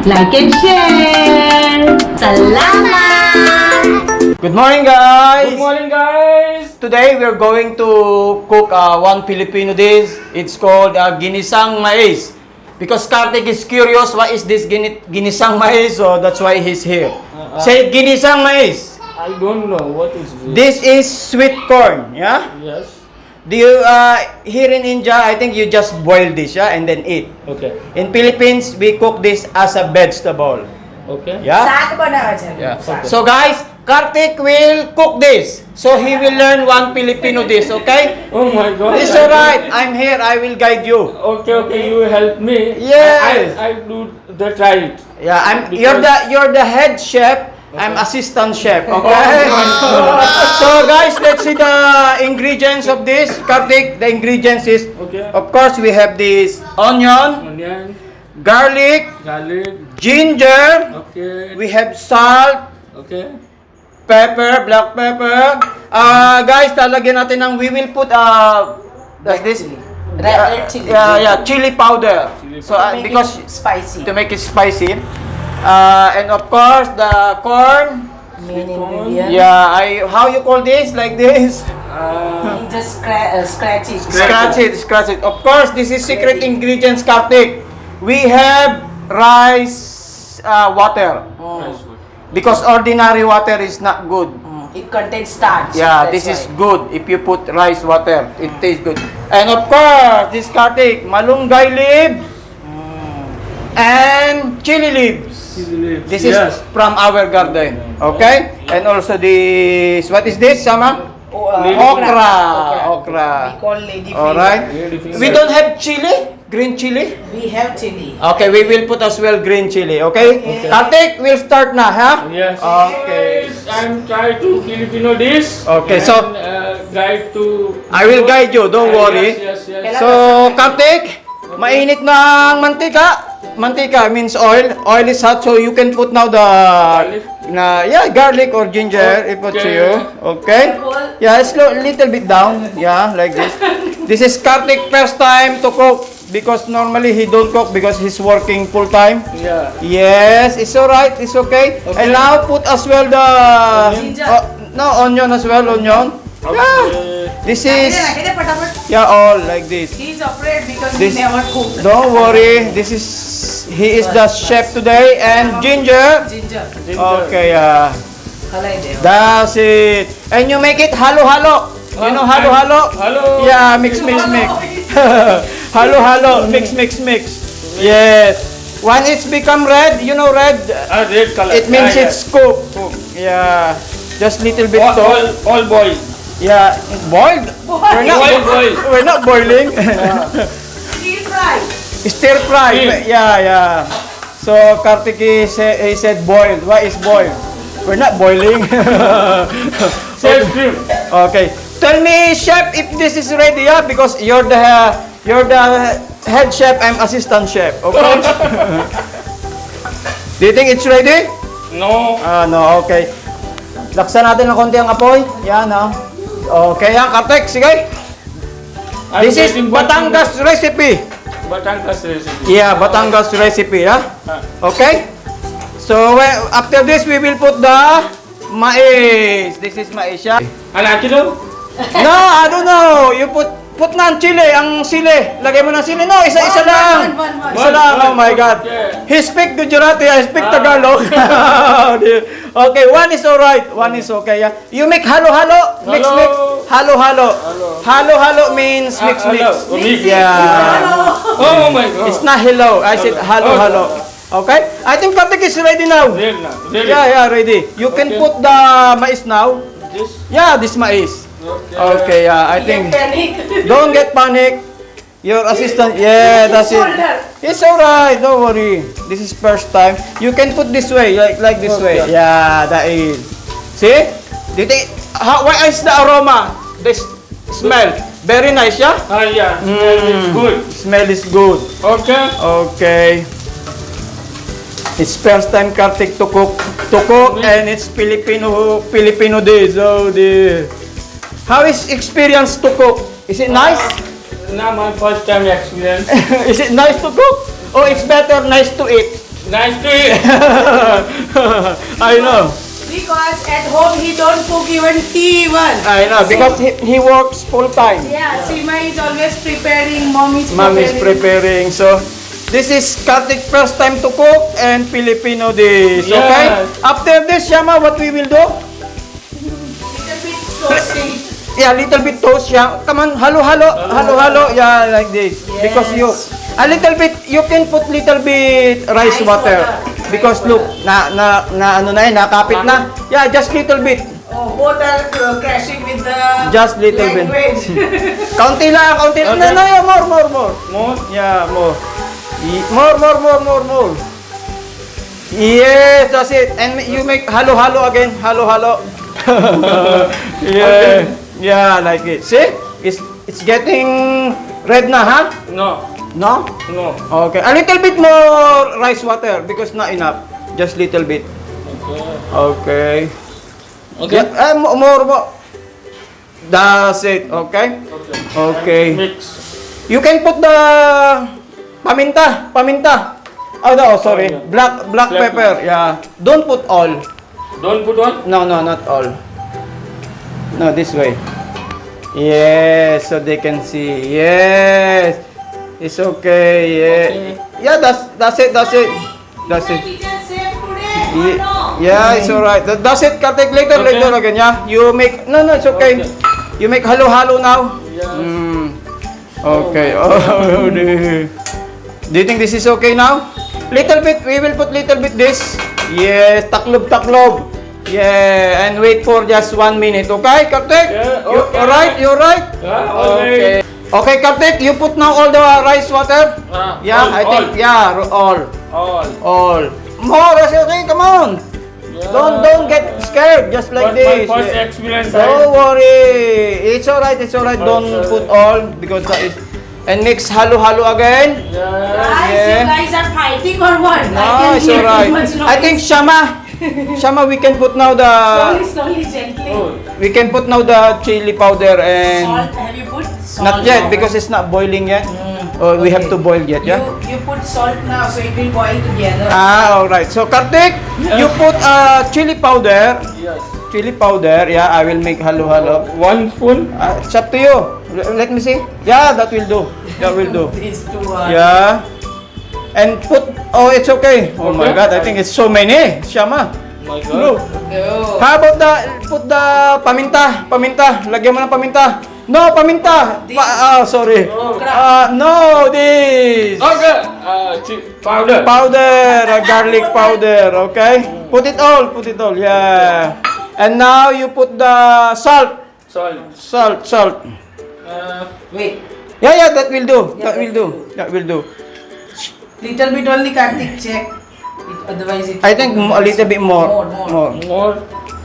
like and share. Salamat! Good morning, guys! Good morning, guys! Today, we're going to cook one Filipino dish. It's called ginisang mais. Because Kartik is curious, what is this ginisang mais? So, that's why he's here. Say, ginisang mais. I don't know what is This this. is sweet corn, yeah? Yes. Do you, here in India, I think you just boil this, yeah? And then eat. Okay. In Philippines, we cook this as a vegetable. Okay. Yeah? Saat બનાવે છે. Yeah. Okay. So guys, Kartik will cook this. So he will learn one Filipino dish, okay? Oh my God. It's alright. I'm here. I will guide you. Okay, okay. You help me. Yes. I do the try it. Yeah, Because- you're the head chef. I'm assistant chef, okay? Oh So guys, let's see the ingredients of this. Kartik, the ingredients is, Okay. of course, we have this onion, Onion, garlic, garlic. ginger. Okay. We have salt, Okay. pepper, black pepper. Guys, talagyan natin ng, we will put, that's this? Red chili. Yeah, chili powder. Chili So, because spicy. to make it spicy. And of course, the corn. Main ingredient. Yeah, how you call this? Like this? Just scratch it. Scratch it. Of course, this is secret ingredients, Kartik. We have rice water. Nice one. Because ordinary water is not good. It contains starch. Yeah, That's this is why. good. If you put rice water, it tastes good. And of course, this Kartik, malunggay leaf and chili leaves. Chili leaves. This Yes. is from our garden. Okay? And also this, what is this, Sama? Lady Okra. We Okra. call lady finger. Alright. Lady finger. We don't have chili? Green chili? We have chili. Okay, we will put as well green chili. Okay? Okay. Kartik, we'll start na, ha? Yes. Okay. Guys, I'm trying to Filipino dish. Okay, and, so- guide to. I will guide you, don't worry. Yes, yes, yes. So, Kartik, mainit na ang mantika. Mantika means oil. Oil is hot, so you can put now the garlic or ginger if it's Okay. you. Okay? Yeah, slow, little bit down. Yeah, like this. This is Kartik first time to cook because normally he don't cook because he's working full time. Yeah. Yes, it's alright. It's okay. Okay. And now put as well the Ginger. onion as well. Onion. Yeah. Okay. This is Fatafat. all like this. He is afraid because This- he never cooked. Don't worry, he is the chef today and ginger. Ginger. Okay, Halay there. that's it. And you make it halo-halo. You know halo-halo? Halo. Yeah, mix. Halo-halo, mix. Yes. When it's become red, you know red, Red color. it means Yeah, it's cooked. Yeah. Just little bit yeah. salt. All boiled. Yeah, boiled. Boiled. We're not boiling. Stir fry. Stir fry. Steam. Yeah. So Kartik he said boiled. Why is boiled? We're not boiling. Same cream. Okay. Tell me, chef, if this is ready, yeah? Because you're the head chef. I'm assistant chef. Okay. Do you think it's ready? No. No. Okay. Laksan natin ng konti ang apoy. Yan, no? Okay, yan, Kartik. Sige. I'm This is getting Batangas recipe. Batangas recipe. Yeah, Batangas recipe, yeah? Okay? So, after this, we will put the mais. This is mais, yeah? Anak kilo? No, I don't know. You put na ang chili, ang sili. Lagay mo ng sili. No, isa lang. One. Isa lang, oh my God. Okay. He speak Gujarati, I speak Tagalog. Okay, one is alright. One is okay, yeah? You make halo-halo. Mix. Halo-halo. Halo-halo means mix. Halo. Mix. Yeah. Oh my God. It's not hello. I said halo-halo. Okay? I think Kartik is ready now. Ready now. Ready. Yeah, ready. You can Okay. put the mais now. This. Yeah, this mais. Okay, yeah, I think. Panic. Don't get panic. Your assistant, yeah, that's it. It's alright, don't worry. This is first time. You can put this way, like this way. Okay. Yeah, that is. See? Do you think, what is the aroma? This smell. Very nice, yeah? Yeah. It's good. Smell is good. Okay. Okay. It's first time Kartik to cook and it's Filipino dish. Oh dear. How is experience to cook? Is it nice? Now my first time experience. Is it nice to cook? Or it's better nice to eat? Nice to eat. I know. Because at home he don't cook even tea even. I know because he works full time. Yeah, Sima is always preparing, mom is Mom is preparing. So this is Kartik first time to cook and Filipino dish. Okay. Yes. After this, Shama, what we will do? Little bit toasting. Yeah, little bit toast. Yeah, come on, halo. Yeah, like this. Yes. Because a little bit, you can put little bit rice water. Because Rice look, water. ano na yun, nakapit na. Yeah, just little bit. Oh, both are crashing with the Just little bit. language. Kaunti lang. Okay. No, yeah, more. More? Yeah, more. More. Yes, that's it. And you make halo again. Halo. Yeah. Yeah, like it. See? It's getting red na, huh? No. No? No. Okay. A little bit more rice water because not enough. Just little bit. Okay. Okay. Yeah, more. That's it. Okay? Okay. Mix. You can put the paminta. Oh no, sorry. Black pepper. Yeah. Don't put all. Don't put on? No, not all. No, this way. Yes, so they can see. Yes. It's okay. Yeah. Okay. Yeah, that's it. Teacher safe today or no? Yeah, it's alright. That's it. Kartik, later Okay. again. Yeah. You make no, it's okay. Okay. You make halo now. Yes. Okay. Oh, do you think this is okay now? Little bit. We will put little bit this. Yes. Taklob. Yeah. And wait for just 1 minute. Okay, Kartik? Yeah, You okay. alright? You alright? Yeah, Okay. Okay, Kartik. You put now all the rice water. Yeah, I think. Yeah, all. More. That's okay. Come on. Yeah. Don't get scared. Just like But this. my first Yeah. experience. Don't worry. It's alright. Don't It's put alright. all because that is. And mix halo again. Yeah. Guys, Yeah. you guys are fighting or what? I No, can it's hear too alright. much noise. I think Shama, we can put now Slowly, gently. Oh. we can put now the chili powder and Salt, have you put salt? not yet now? because it's not boiling yet. Oh, we have Okay. to boil yet, yeah. You put salt now, so it will boil together. Alright. So Kartik, you put chili powder. Yes. Chili powder. Yeah, I will make halo. 1 spoon. It's up to you. Let me see. Yeah, that will do. These two are. Yeah. And put, oh, it's okay. Oh my Okay. God, I think it's so many. Shama. My Look. God. No. How about put the paminta. Lagyan mo ng paminta. No, paminta. Sorry. Oh. No, this. Okay. Powder. Powder, garlic powder, okay? Put it all, yeah. And now you put the salt. Salt. Wait. Yeah, that will do. Yeah, That will do. Little bit only, Kartik, check. Otherwise it. I think a little bit more. More.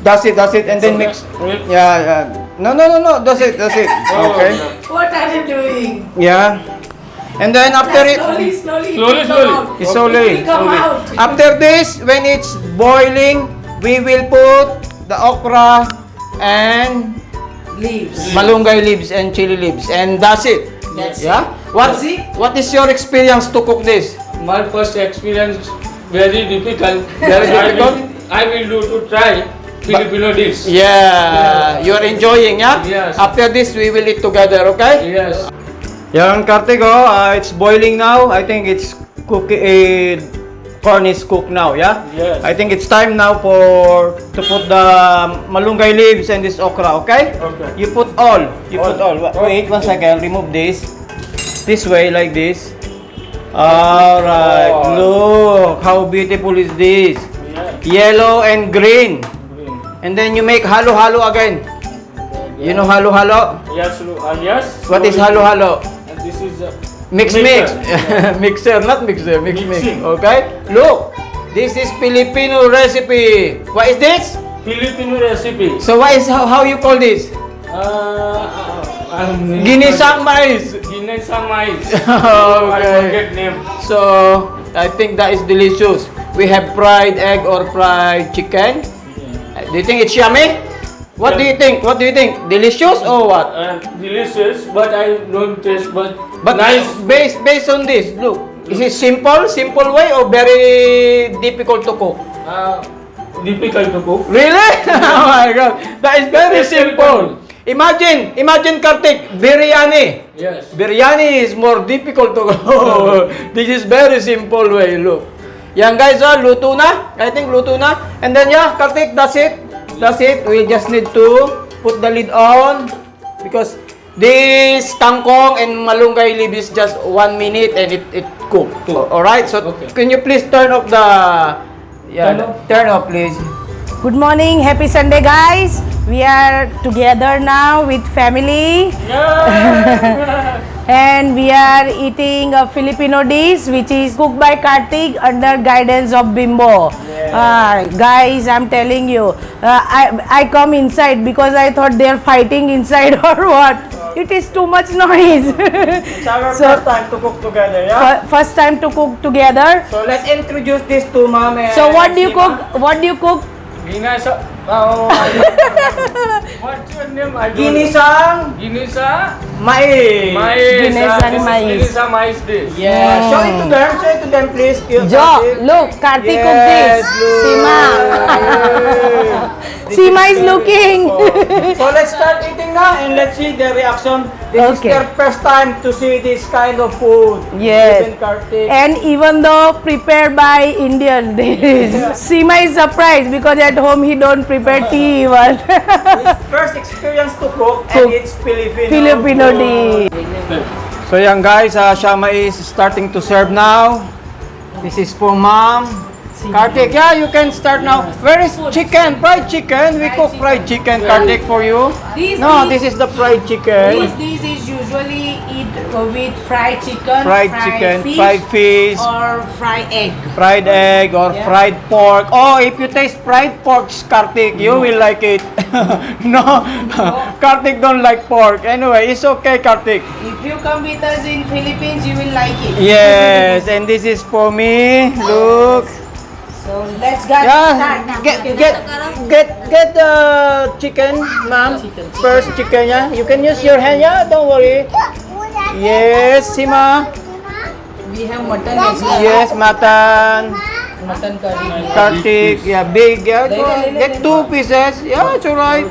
That's it, and then mix. Mix. Yeah. No. That's it. Oh, Okay. What are you doing? Yeah. And then after it, Slowly. Slowly. it's slowly. It will come out. After this, when it's boiling, we will put the okra and Leaves. malunggay leaves and chili leaves, and that's it. That's Yeah. That's it? What is your experience to cook this? My first experience very difficult. Very difficult? I will do to try Filipino dish. Yeah, you are enjoying, yeah? Yes. After this, we will eat together, okay? Yes. Yan, Kartik, it's boiling now. I think it's corn is cooked now, yeah? Yes. I think it's time now to put the malunggay leaves and this okra, okay? Okay. You put all. All. Wait 1 second. Remove this. This way, like this. Alright. Oh. Look, how beautiful is this? Yeah. Yellow and green. Green. And then you make halo again. You know halo? Yes. Yes. What is halo? And this is Mix. Mixer. Mixer, not mixer. Mix. Mixing. Okay? Look, this is Filipino recipe. What is this? Filipino recipe. So what is how you call this? Ginisang mais. Ginisang mais. Okay. I forget name. So I think that is delicious. We have fried egg or fried chicken. Do you think it's yummy? What do you think? Delicious or what? Delicious, but I don't taste. But But nice. based on this, look. Is it simple way or very difficult to cook? Difficult to cook. Really? Oh my God, that is very simple. Imagine Kartik, biryani. Yes. Biryani is more difficult to cook. This is very simple way, look. Yan guys, luto na. I think luto na. And then yeah, Kartik, that's it. That's it. We just need to put the lid on because this kangkong and malunggay leaf is just 1 minute and it cook. Alright, so Okay. can you please turn off the... Yeah, Turn off. turn off please. Good morning, happy Sunday guys. We are together now with family and we are eating a Filipino dish which is cooked by Kartik under guidance of Bimbo. Guys, I'm telling you, I come inside because I thought they're fighting inside or what. It is too much noise. It's our So- first time to cook together, yeah? First time to cook together. So let's introduce this to Mom and So what do you Sima. cook? What do you cook? Ginisa. What's your name? I don't know. Ginisang Ginisa. mais. Mais. Ginisang This is mais. Ginisa mais dish. Yeah, show it to them. Show it to them, please. You- Jo, Kartik. look, Kartik Yes, cooked this. look. Sima. This Sima is very looking. beautiful. So let's start eating now and let's see the reaction. This Okay. is their first time to see this kind of food. Yes. Even Kartik. And even though prepared by Indian, Sima is surprised because at home he don't prepare tea even. His first experience to cook and Cook. it's Filipino. Filipino food. dish. So yan guys, Shama is starting to serve now. This is for Mom. Kartik, yeah, you can start now. Where is chicken? Fried chicken. We cook fried chicken, Kartik, for you. No, this is the fried chicken. This is usually eat with fried chicken, Fried chicken, fried fish, or fried egg. fried egg, or Yeah. fried pork. Oh, if you taste fried pork, Kartik, you will like it. No, Kartik don't like pork. Anyway, it's okay, Kartik. If you come with us in Philippines, you will like it. Yes, and this is for me. Look. So let's get Yeah, start. get the chicken, ma'am. First chicken, yeah. You can use your hand, yeah. Don't worry. Yes, Sima. We have mutton as well. Yes, mutton. Mutton curry. Kartik, yeah, big, yeah. Get 2 pieces. Yeah, it's alright.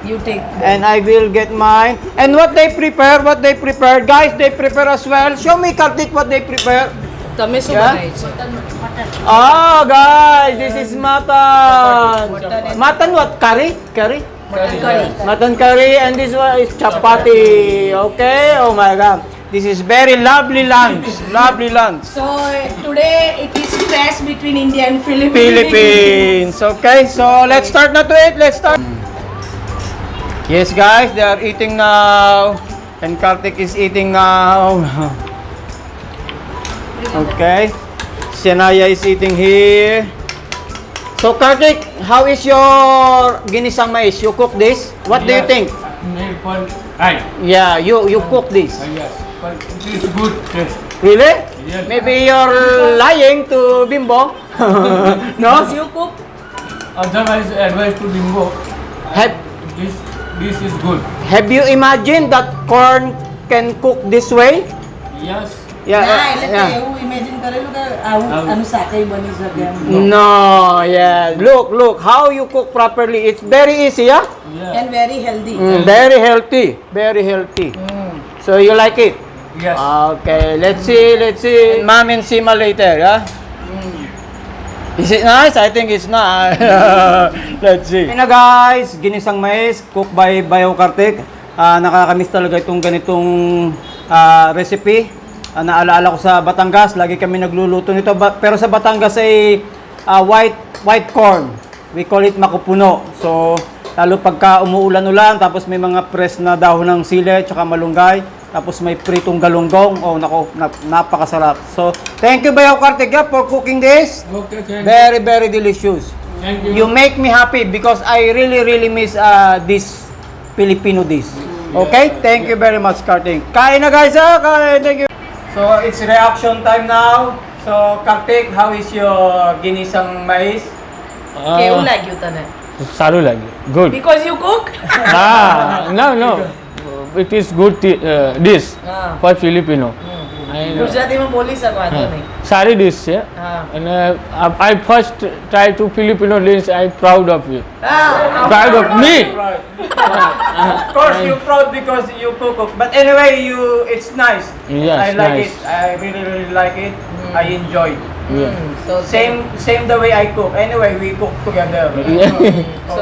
You take. And I will get mine. And what they prepare, guys, they prepare as well. Show me, Kartik, what they prepare. Tamesu Yeah? Ah, guys, this is mutton. Mutton what? Curry? Mutton curry. Mutton curry, and this one is chapati. Okay? Oh my God. This is very lovely lunch. Lovely lunch. So today it is clash between India and Philippines. Philippines. Okay, so let's start na to it. Let's start. Yes, guys, they are eating now. And Kartik is eating now. Okay. Shania is eating here. So Kartik, how is your ginisang mais? You cook this? What do you Yes. think? Made for right. Yeah, you cook this. Yes. But it is good taste. Really? Yes. Maybe you're lying to Bimbo. No? You cook? Otherwise, advice to Bimbo. Have, This is good. have you imagined that corn can cook this way? Yes. Yeah. એવું imagine કરેલું કે આનું શાકાઈ બની શકે એમ. No, yeah. Look, how you cook properly. It's very easy, yeah? Yeah. And very healthy. Very healthy. Very healthy. So you like it? Yes. Okay, let's see. Mom and Sima later, yeah? Is it nice? I think it's nice. Let's see. Hey na guys, ginisang mais, cooked by Bayo Kartik. Nakakamiss talaga itong ganitong recipe. Naalaala ko sa Batangas, lagi kami nagluluto nito. Pero sa Batangas ay white corn. We call it makupuno. So, lalo pagka umuulan-ulan, tapos may mga press na dahon ng sili, tsaka malunggay. Tapos may pritong galunggong. Oh, nako, napakasarap. So, thank you Bayo Kartik for cooking this. Okay, thank you. Very, very delicious. Thank You make me happy because I really miss this Filipino dish. Okay? Thank you very much, Kartik. Kain na guys, kain. Thank you. So, it's reaction time now. So, Kartik, how is your ginisang mais? કેવું લાગ્યું તને? સારું લાગ્યું. Good. Because you cook? No. It is good dish Ah. for Filipino. And ગુજરાતીમાં બોલી શકો વાંધો નહીં. સારી ડિશ છે હા. અને I first try to Filipino dish I proud of you હા. Proud of me Of course, you're proud because you cook. But anyway, it's nice. Yes, I like nice. it. I really like it. I enjoy it. So Same the way I cook. Anyway, we cook together.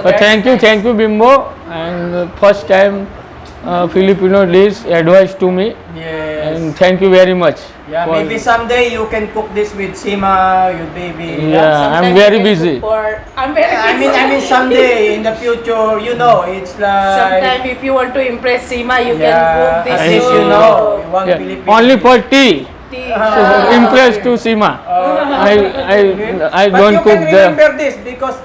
But thank you Bimbo, and first time Filipino dish advice to me, Yes. and thank you very much. Yeah, for- maybe someday you can cook this with Sima, your baby. Yeah, I'm sometimes very you can busy. cook for- I'm very I mean someday in the future, you know, it's like Sometimes if you want to impress Seema, you can yeah, cook this. at least you so- know one Yeah, Filipino. only for tea. tea. So impress to Sima. I But don't you cook can the. remember this because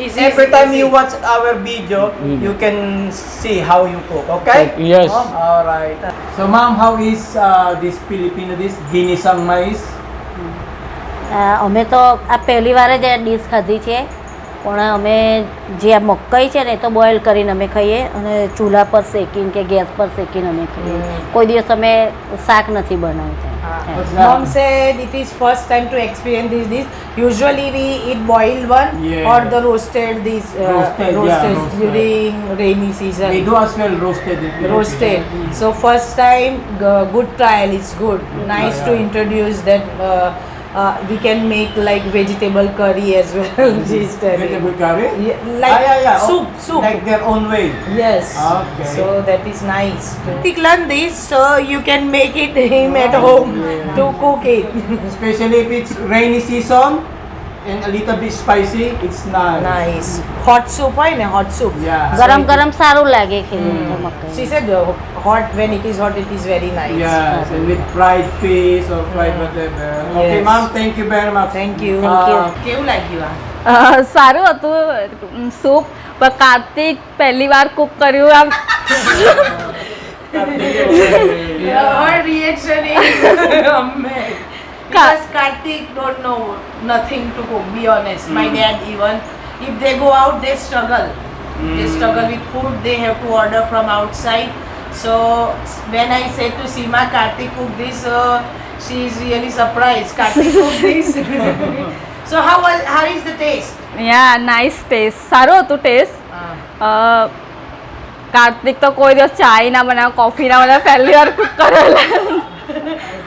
Easy, every time easy. you watch our video, you can see how you cook. Okay? Yes. All right. So, ma'am, how is this Filipino dish, ginisang mais? અમે તો આ પહેલી વાર જ આ ડીશ ખાધી છે પણ અમે જે આ મકાઈ છે ને એ તો બોઇલ કરીને અમે ખાઈએ અને ચૂલા પર શેકીને કે ગેસ પર શેકીને અમે ખાઈએ કોઈ દિવસ અમે શાક નથી બનાવતા Mom said it is first time to experience this dish. Usually we eat boiled one Yeah. or the roasted this Roasted, yeah, roasted roasted. during rainy season. We do as well roasted. Roasted. So first time good trial is good. Nice to introduce that we can make like vegetable curry as well. She's telling. Vegetable curry? Yeah, like soup, Oh, soup. Like their own way. Yes. Okay. So that is nice. Learn this so you can make it him at home to cook it. Especially if it's rainy season and a little bit spicy, it's nice. Nice. Hot soup, હોય ને hot soup. Yeah. ગરમ ગરમ સારું લાગે ખેડૂત મકાઈ She said hot when it is hot it is very nice. Yes, and with fried fish or fried whatever. Okay, Yes. ma'am, thank you very much. Thank you. Thank you. કેવું લાગ્યું આ? સારું હતું સૂપ પણ કાર્તિક પહેલી વાર કુક કર્યું આમ Her reaction is amazing. Because Karthik don't know nothing to cook, be honest. My dad even, if they go out, they struggle. They struggle with food, they have to order from outside. So when I said to Seema, Karthik cook this, she is really surprised. Karthik cook this. So how is the taste? Yeah nice taste સારું હતું ટેસ્ટ કાર્તિક તો કોઈ દિવસ ચાય ના બનાવે કોફી ના બનાવે પહેલી વાર કુક કરેલા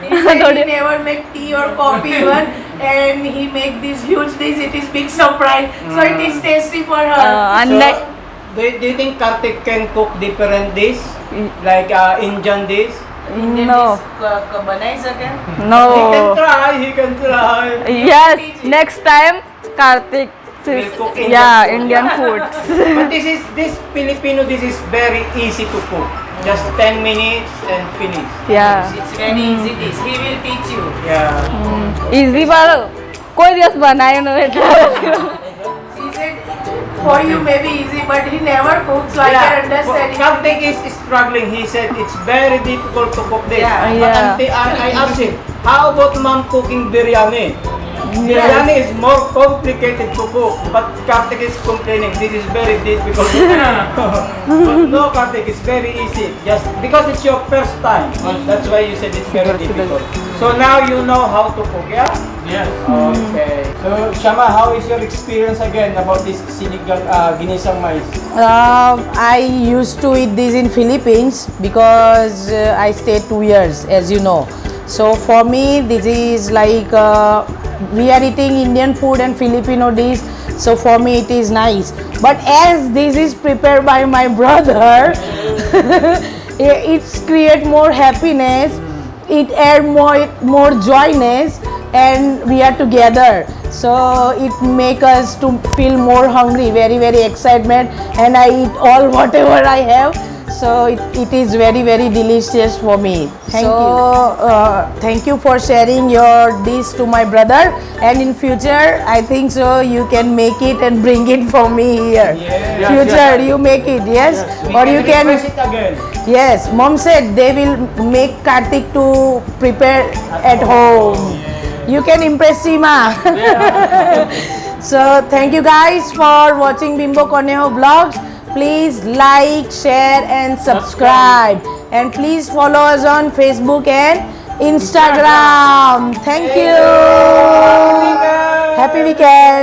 He said he never make tea or coffee even, and he make this huge dish. It is big surprise. So it is tasty for her. અને So, do you think Karthik can cook different dish? Like Indian dish? Indian No. dish બનાવી શકે? નો He can try. Yes next time Kartik Will cook Indian yeah food. Indian food But this Filipino dish is very easy to cook. Just 10 minutes and finish. Yeah It's very easy dish. He will teach you. Yeah. Easy પર કોઈ દિવસ બનાવ્યું ન એટલે She said for you maybe easy, but he never cooks, so I can understand. Karthik is struggling. He said it's very difficult to cook this. Yeah. But Yeah. auntie, I asked him, how about mom cooking biryani? Biryani is more complicated to cook, but Karthik is complaining this is very difficult. But no, Karthik, it's very easy. Just because it's your first time, that's why you said it's very difficult. So now you know how to cook, yeah? Yes. Okay. So Shama, how is your experience again about this sinigang ginisang mais? I used to eat this in Philippines because I stayed 2 years, as you know. So for me, this is like we are eating Indian food and Filipino dish. So for me, it is nice. But as this is prepared by my brother, it's create more happiness. It add more joyness, and we are together. So it make us to feel more hungry, very very excitement, and I eat all whatever I have. So it is very very delicious for me. Thank you. Thank you for sharing your dish to my brother, and in future I think so you can make it and bring it for me here. Yes. Future you make it, yes, or you can. request it again. Yes, mom said they will make Karthik to prepare at home. You can impress Seema. So thank you guys for watching Bimbo Cornejo vlogs. Please like, share and subscribe. And please follow us on Facebook and Instagram. Thank you. Happy weekend.